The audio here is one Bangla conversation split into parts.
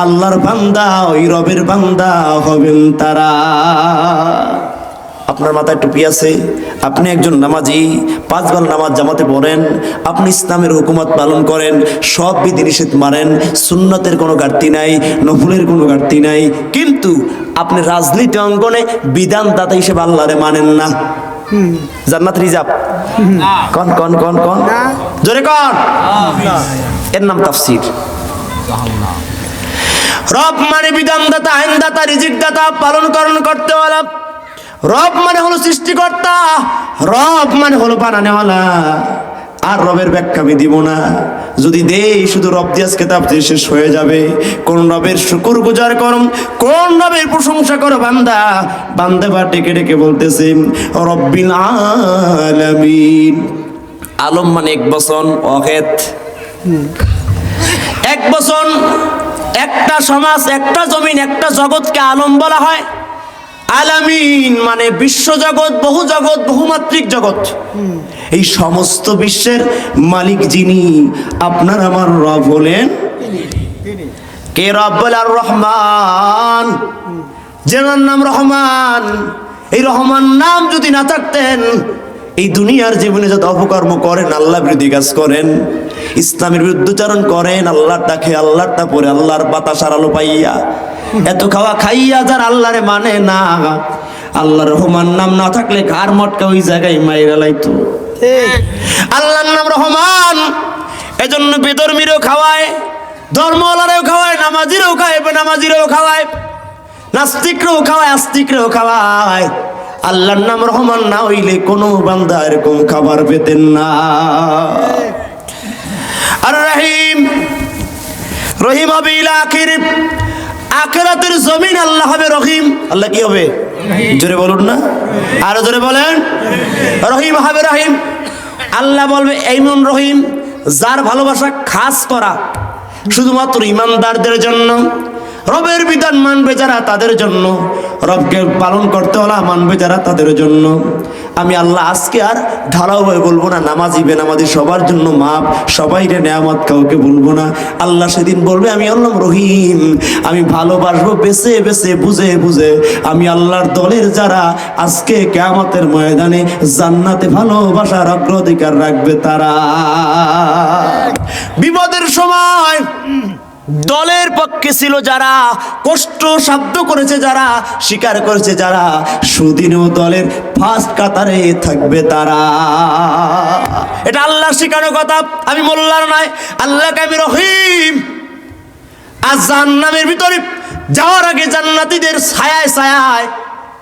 আল্লাহর বান্দা, ওই রবের বান্দা হবেন তারা। আপনার মাথায় টুপি আছে, আপনি একজন নামাজি, 5 বার নামাজ জামাতে পড়েন, আপনি ইসলামের হুকুমত পালন করেন, সব বিধিনিষেধ মানেন, সুন্নতের কোনো ঘাটতি নাই, নফলের কোনো ঘাটতি নাই, কিন্তু আপনি রাজনীতি অঙ্গনে বিধানদাতা হিসেবে আল্লাহরে মানেন না। জান্নাত রিজার্ভ কোন কোন কোন কোন জোরে কোন? এর নাম তাফসীর। রব মানে বিধানদাতা, আইনদাতা, রিজিকদাতা, পালনকরণ করতেওয়ালা। রব মানে হলো সৃষ্টিকর্তা, রব মানে হলো বানানেওয়ালা। আর রবের ব্যাখ্যা আমি দিব না, যদি দেই শুধু রব দিয়ে আজকে তাফসীর শেষ হয়ে যাবে। কোন রবের শুকর গুজার করো, কোন রবের প্রশংসা করো বান্দা। বান্দা বা ডেকে ডেকে বলতেছে রব্বিল আলামিন। আলম মানে 1 বচন, অহেত 1 বচন। একটা সমাজ, একটা জমিন, একটা জগৎকে আলম বলা হয়। আলামিন মানে বিশ্বজগৎ, বহু জগৎ, বহুমাত্রিক জগৎ। এই সমস্ত বিশ্বের মালিক যিনি, আপনার আমার রব হলেন কে? রব বলে আর রহমান, যার নাম রহমান। এই রহমান নাম যদি না থাকতেন, এই দুনিয়ার জীবনে যত অপকর্ম করেন, আল্লাহ বিরোধী কাজ করেন, ইসলামের বিরুদ্ধচারণ করেন, আল্লাহর ডাকে আল্লাহরটা পরে আল্লাহর বাতাসার আলো পাইয়া, এত খাওয়া খাইয়া যার আল্লাহরে মানে না, আল্লাহর রহমান নাম না থাকলে ঘাড় মটকা ওই জায়গায় মাইরা লাইতো। আল্লাহর নাম রহমান, এজন্য বেধর্মীরও খাওয়ায়, ধর্মওয়ালারেও খাওয়ায়, নামাজিরও খাওয়ায়, বেনামাজিরও খাওয়ায়, নাস্তিকরেও খাওয়ায়, আস্তিকরেও খাওয়ায়। আল্লাহর নাম রহমান না হইলে কোনো বান্দা এরকম খাবার পেতেন না। আর রহিম, রহিম হবে ইলা আখির, আখিরাতের জমিন আল্লাহ হবে রহিম। আল্লাহ কি হবে? জোরে বলুন না, আরো জোরে বলেন। রহিম হবে রহিম। আল্লাহ বলবে এইমন রহিম, যার ভালোবাসা খাস করা শুধুমাত্র ইমানদারদের জন্য। রবের বিধান মানবে যারা তাদের জন্য, রবকে পালন করতে হলে মানবে যারা তাদের জন্য। আমি আল্লাহ আজকে আর ঢালাওভাবে বলবো না নামাজি বেনামাজি সবার জন্য মাপ, সবাইরে নেয়ামত, কাউকে বলবো না। আল্লাহ সেদিন বলবে আমি আল্লাহ রহিম, আমি ভালোবাসবো বেছে বেছে, বুঝে বুঝে। আমি আল্লাহর দলের যারা আজকে কিয়ামতের ময়দানে জান্নাতে ভালোবাসার অগ্রাধিকার রাখবে তারা। বিপদের সময় দলের পক্ষে ছিল যারা, কষ্ট সাধ্য করেছে যারা, স্বীকার করেছে যারা, সুদিনও দলের ফার্স্ট কাতারে থাকবে তারা। এটা আল্লাহর শিখানো কথা, আমি মোল্লার নয়। আল্লাহকে আমি রহিম। আর জাহান্নামের ভিতরে যাওয়ার আগে জান্নাতীদের ছায়ায় ছায়ায়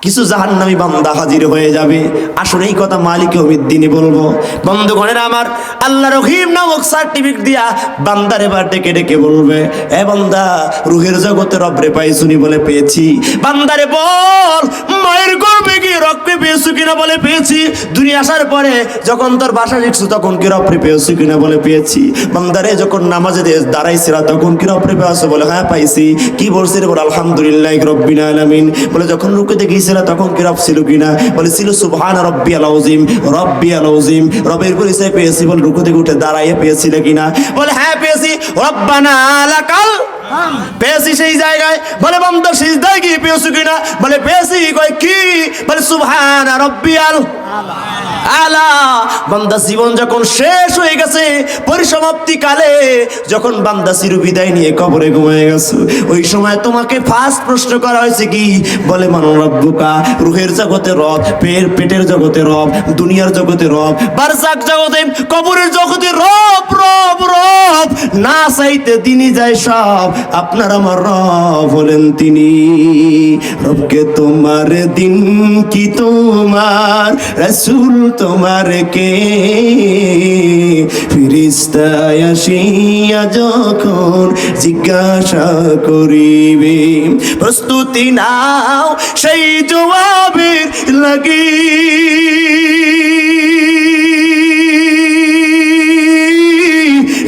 কিছু জাহান্নামী বান্দা হাজির হয়ে যাবে। আসলে এই কথা মালিক ইয়াউমিদ্দিনে বলবো। বন্ধুগণের আমার, আল্লাহ রহিম নামক সার্টিফিকেট দিয়া বান্দারে বার ডেকে ডেকে বলবে, এ বান্দা, রুহের জগতে রবরে পাইছুনি? বলে পেয়েছি। বান্দারে বল, মায়ের গর্ভে গিয়ে রবকে পেয়েছু কিনা? বলে পেয়েছি। দুনিয়া আসার পরে যখন তোর বাসা শিখছো তখন কি রবরে পেয়েছু কিনা? বলে পেয়েছি। বান্দারে যখন নামাজে দাঁড়াইছিলা তখন কি রবরে পেয়েছো? বলে হ্যাঁ পাইছি। কি বলছি রে? বলে আলহামদুলিল্লাহ রাব্বিল আলামিন। বলে যখন রুকুতে গিয়েছিল তখন কি রব ছিল কিনা? বলে ছিল। সুবহান রাব্বিয়াল আযীম, রাব্বিয়াল আযীম। রবের পরিচয় পেয়েছি। বলে রুকু থেকে উঠে দাঁড়াইয়ে পেয়েছিলে কিনা? বলে হ্যাঁ পেয়েছি। রব্বানা লাকাল পেয়েছি সেই জায়গায়। বলে বান্দা সিজদায় গিয়ে পেয়েছো কিনা? বলে পেয়েছি। কয় কি? বলে সুবহান রাব্বিয়াল আলা। বান্দা জীবন যখন শেষ হয়ে গেছে, পরিসমাপ্তি কালে যখন বান্দা চিরবিদায় নিয়ে কবরে ঘুমিয়ে গেছে, ওই সময় তোমাকে ফার্স্ট প্রশ্ন করা হয়েছে কি? বলে মান রাব্বুকা। রুহের জগতে রব, পেটের জগতে রব, দুনিয়ার জগতে রব, বারজাক জগতে, কবরের জগতে রব রব রব। না চাইতে দিনই যায় সব, আপনার আমার রব হলেন তিনি। রবকে তোমার দিন কি তোমার রাসূল তোমার কে? ফেরেশতা আসিয়া যখন জিজ্ঞাসা করিবে, প্রস্তুতি নাও সেই জবাবের লাগি।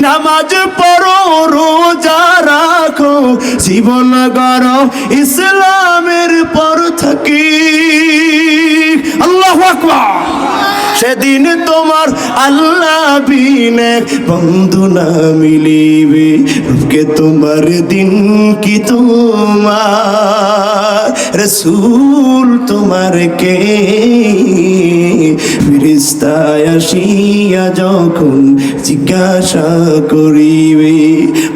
নামাজ পড়ো, রোজা রাখো, জীবন গড়ো ইসলামের পর থাকি। আল্লাহু আকবার। সেদিন তোমার আল্লাহ বিনে বন্ধু না মিলিবে রূপকে তোমার দিন কি তোমার রাসূল তোমার কে ফেরেশতা আসিয়া যখন জিজ্ঞাসা করিবে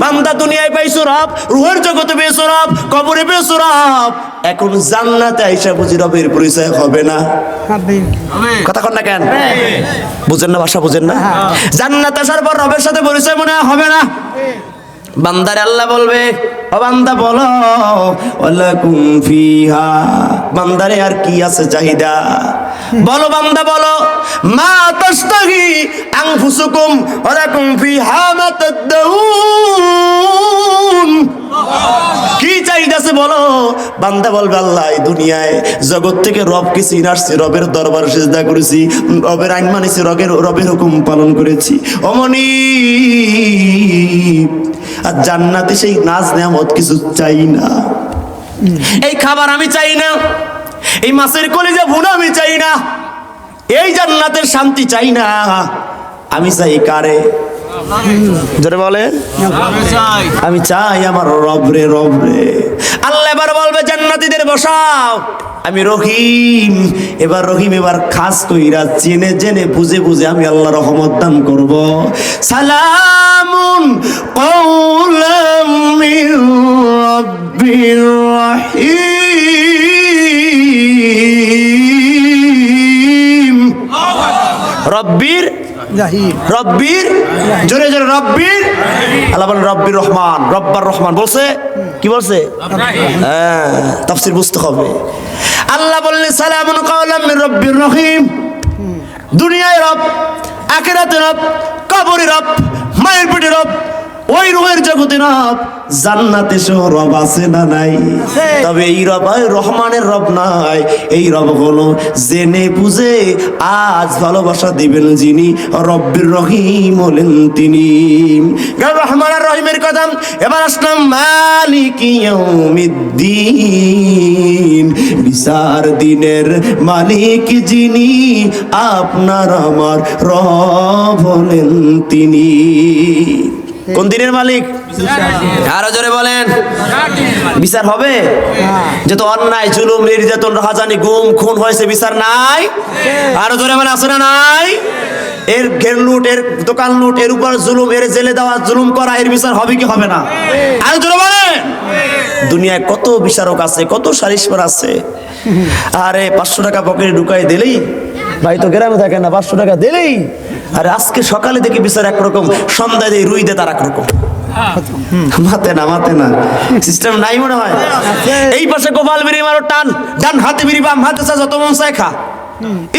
বান্দা দুনিয়ায় পাইছো রব রূহের জগতে পেয়েছো রব কবরে পেয়েছো রব এখন জান্নাতে আইসা বুঝি রবের পরিচয় হবে না কথা কন না কেন বুঝেন না ভাষা বুঝেন না জান্নাতে আসার পর রবের সাথে পরিচয় মনে হবে না বান্দারে আল্লাহ বলবে ও বান্দা বলো ওয়ালাকুম ফিহা বান্দারে আর কি আছে চাহিদা বলো বান্দা বলো মা তাস্তাহি আনফুসুকুম ওয়ালাকুম ফিহা মা তাদউন কি চাহিদা আছে বলো বান্দা বলবে আল্লাহ এই দুনিয়ায় জগৎ থেকে রবকে চিনারছি রবের দরবার সিজদা করেছি রবের আইন মানেছি রবের হুকুম পালন করেছি অমনি আর জান্নাতে সেই নাজ নেয়ামত কিছু চাই না এই খাবার আমি চাই না এই মাছের কলিজা ভুনা আমি চাই না এই জান্নাতের শান্তি চাই না আমি চাই কারে জোরে বলে আমি চাই আমার রবরে রবরে আল্লাহ এবার বলবে জান্নাতীদের বসাও আমি রহিম এবার খাস কইরা জেনে জেনে বুঝে বুঝে আমি আল্লাহ রহমত দান করব সালামুন কওলাম মির রাব্বির রহিম রব্বির জোরে জোরে রব্বির আল্লাহ বলেন রব্বির রহমান রব্বার রহমান বলছে কি বলছে হ্যাঁ তাফসীর বুঝতে হবে আল্লাহ বললেন সালামুন কাওলাম মির রব্বির রহিম দুনিয়ায় রব আখিরাতে রব কবরে রব মায়ের পেটে রব ওই রূহের জগতে রব জান্নাতে সহ রব আছে না নাই তবে এই রব রহমানের রব নাই এই রব হলো জেনে বুঝে আজ ভালোবাসা দিবেন যিনি রব্বির রহিম হলেন তিনি রহমান আর রহিমের কথা এবার আসলাম মালিকি ইয়াউমিদ্দিন বিচার দিনের মালিক যিনি আপনার আমার রব হলেন তিনি কোন দিনের মালিক আরো জোরে বলেন বিচার হবে যত অন্যায় জুলুম নির্যাতন রাহাজানি গুম খুন হয়েছে বিচার নাই আরো জোরে বলেন আছে না নাই এর ঘের লুট এর দোকান লুট এর উপর জুলুম এর জেলে দেওয়া জুলুম করা এর বিচার হবে কি হবে না আরো জোরে বলেন দুনিয়ায় কত বিচারক আছে কত সালিশবার আছে আরে 500 টাকা পকেটে ঢুকাই দিলেই ভাই তো গ্রামে থাকে না 500 টাকা দিলেই আরে আজকে সকালে দেখি বিচার একরকম সন্ধ্যায় দিয়ে রুই দে তার একরকম মাতে না সিস্টেম নাই মনে হয় এই পাশে গোপাল বিড়ি মারো টান ডান হাতে বিড়ি বাম হাতে যত মন চায় খা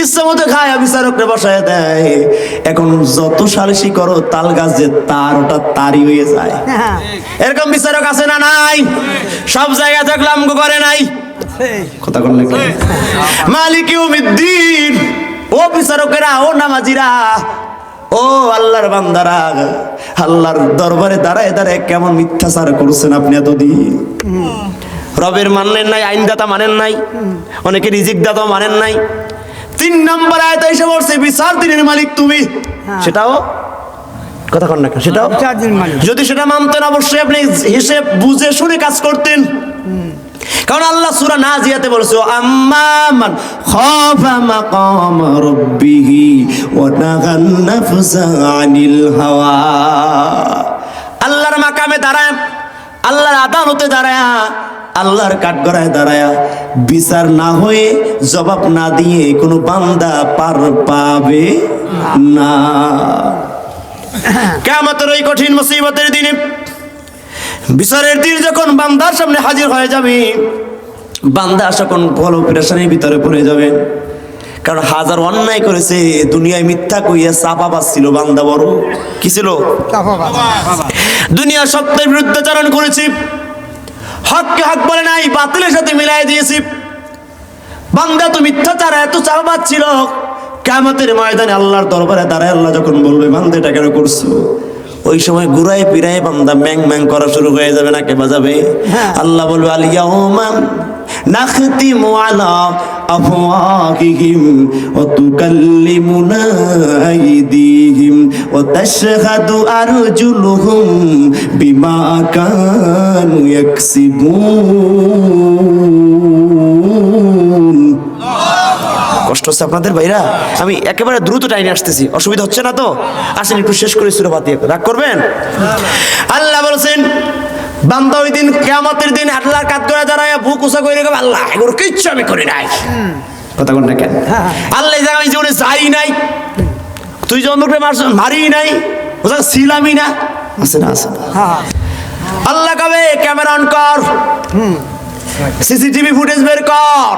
ইচ্ছা মতো খায় বিচারকরে বসায় দেয় এখন যত সালিশি করো তাল গাছ যে তার ওটা তারই হয়ে যায় এরকম বিচারক আছে না নাই সব জায়গায় থাকলাম করে নাই কথা বললে মালিক ইয়াউমিদ্দিন ও বিচারকেরা ও নামাজিরা ও আল্লাহর বান্দারা আল্লাহর দরবারে দাঁড়ায় দাঁড়ায় কেমন মিথ্যাচার করছেন আপনি এতদিন রবের মানেন নাই আইনদাতা মানেন নাই অনেকে রিজিক দাতা মানেন নাই 3 নম্বর আয়াতে এসে বলছে বিচার দিনের মালিক তুমি সেটাও কথা কন না সেটাও যদি সেটা মানতেন অবশ্যই আপনি হিসেব বুঝে শুনে কাজ করতেন কারণ আল্লাহ সূরা নাজিয়াতে বলেছে আম্মান খাফা মাকাম রাব্বিহি ওয়া নাহান নাফসা আনিল হাওয়া আল্লাহর মাকামে দাঁড়ায় আল্লাহর আদালতে দাঁড়ায় আল্লাহর কাঠগড়ায় দাঁড়ায় বিচার না হয়ে জবাব না দিয়ে কোনো বান্দা পার পাবে না কিয়ামতের ওই কঠিন মুসিবতের দিনে বিচারের দিন যখন বান্দার সামনে হাজির হয়ে যাবে বান্দা তখন বড় পেরেশানির ভিতরে পড়ে যাবে কারণ হাজার অন্যায় করেছে দুনিয়ায় মিথ্যা কইয়া চাপাবাজ ছিল বান্দা বড় কি ছিল দুনিয়া সত্যের বিরুদ্ধাচরণ করেছি হককে হক বলে নাই বাতিলের সাথে মিলাই দিয়েছি বান্দা তো মিথ্যাচার এত চাপাবাজ ছিল কিয়ামতের ময়দানে আল্লাহর দরবারে দাঁড়ায় আল্লাহ যখন বলবে বান্দা এটা কেন করছো ওই সময় ঘুরায় ফিরায় বান্দা ম্যাং ম্যাং করা শুরু হয়ে যাবে নাকে বাজাবে আল্লাহ বলবে আল ইয়াউমা নাখতিমু আলা আফওয়াহিহিম ওয়া তুকাল্লিমুনা আইদিহিম ওয়া তাশহাদু আরজুলুহুম বিমা কানু ইয়াকসিবুন। কষ্ট হচ্ছে আপনাদের ভাইরা? আমি একেবারে দ্রুত টাইনে আসতেছি, অসুবিধা হচ্ছে না তো? আসেন একটু শেষ করে সূরা ফাতিহা, রাগ করবেন? আল্লাহ বলেছেন বান্দা ওই দিন কিয়ামতের দিন আল্লাহর কাজ করে দাঁড়ায় বুক উঁচা করে রেখে আল্লাহ এগুলো কিচ্ছু আমি করি নাই। কথা কোনটা কেন? আল্লাহ এই জায়গায় আমি জীবনে যাই নাই, তুই জন্মকে মারি নাই, ওটা ছিলামই না, আছে না? আছে না? আল্লাহ কবে ক্যামেরা অন কর, সিসিটিভি ফুটেজ বের কর,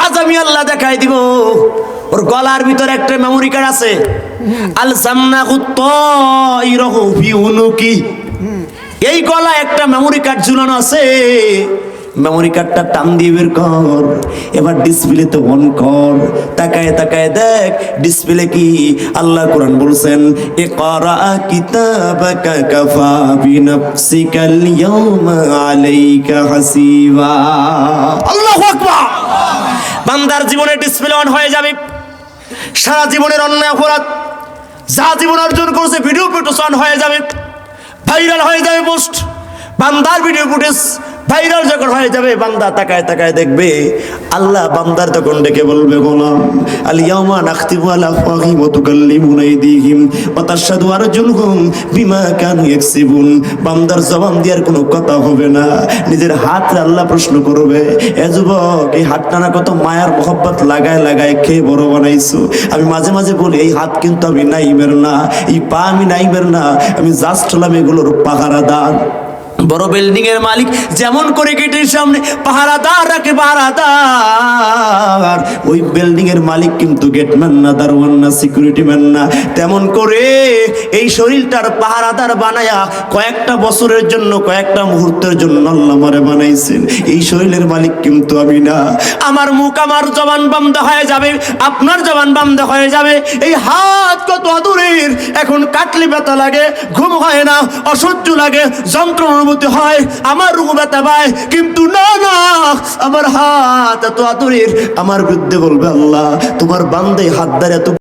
আজ আমি আল্লাহ দেখাই দিব ওর গলার ভিতরে একটা মেমোরি কার্ড আছে। আল সামনাহু তাইরাহু ফি উনুকি, এই গলা একটা মেমোরি কার্ড ঝুলানো আছে, মেমোরি কার্ডটা টান দিয়ে বের কর, এবার ডিসপ্লেতে অন কর, তাকায় তাকায় দেখ ডিসপ্লে কি। আল্লাহ কোরআন বলছেন ইকরা কিতাবাকা কাফা বিনাফসিকাল ইয়াওমা আলাইকা হাসিবা। আল্লাহু আকবার। বান্দার জীবনে ডিসপ্লে অন হয়ে যাবে, সারা জীবনের অন্যায় অপরাধ যা জীবন অর্জন করছে ভিডিও ফুটেজ অন হয়ে যাবে, ভাইরাল হয়ে যাবে পোস্ট, বান্দার ভিডিও ফুটেজ ভাইরাল যখন হয়ে যাবে বান্দা তাকায় তাকায় দেখবে আল্লাহ বান্দার তখন ডেকে বলবে গোলাম আল ইয়াউমা নাখতিমু আলা আফওয়াহিহিম ওয়া তুকাল্লিমুনা আইদিহিম ওয়া তাশহাদু আরজুলুহুম বিমা কানু ইয়াকসিবুন। বান্দার জবান দিয়ে আর কোনো কথা হবে না, নিজের হাতে আল্লাহ প্রশ্ন করবে, এ যুবক এই হাতটা না কত মায়ার মোহব্বত লাগায় লাগায় খেয়ে বড় বানাইছো। আমি মাঝে মাঝে বলি এই হাত কিন্তু আমি নাইমের না, এই পা আমি নাইমের না, আমি জাস্ট হলাম এগুলোর পাহারাদার। বড় বিল্ডিং এর মালিক যেমন করে গেটের সামনে পাহারাদার রাখে, পাহারাদার, ওই বিল্ডিং এর মালিক কিন্তু গেটম্যান না, দারোয়ান না, সিকিউরিটি ম্যান না, তেমন করে এই শরীরটার পাহারাদার বানায়া কয়েকটা বছরের জন্য, কয়েকটা মুহূর্তের জন্য আল্লাহ আমারে বানাইছেন। এই শরীরের মালিক কিন্তু আমি না। আমার মুখ, আমার জবান বন্ধ হয়ে যাবে, আপনার জবান বন্ধ হয়ে যাবে। এই হাত কত দূরের, এখন কাটলে ব্যথা লাগে, ঘুম হয় না, অসহ্য লাগে, যন্ত্রণা হয়, আমার রুহ ব্যথা পায়, কিন্তু না না আমার হাত এত আদরের। আমার বিরুদ্ধে বলবে আল্লাহ তোমার বান্দে হাত দ্বারা এত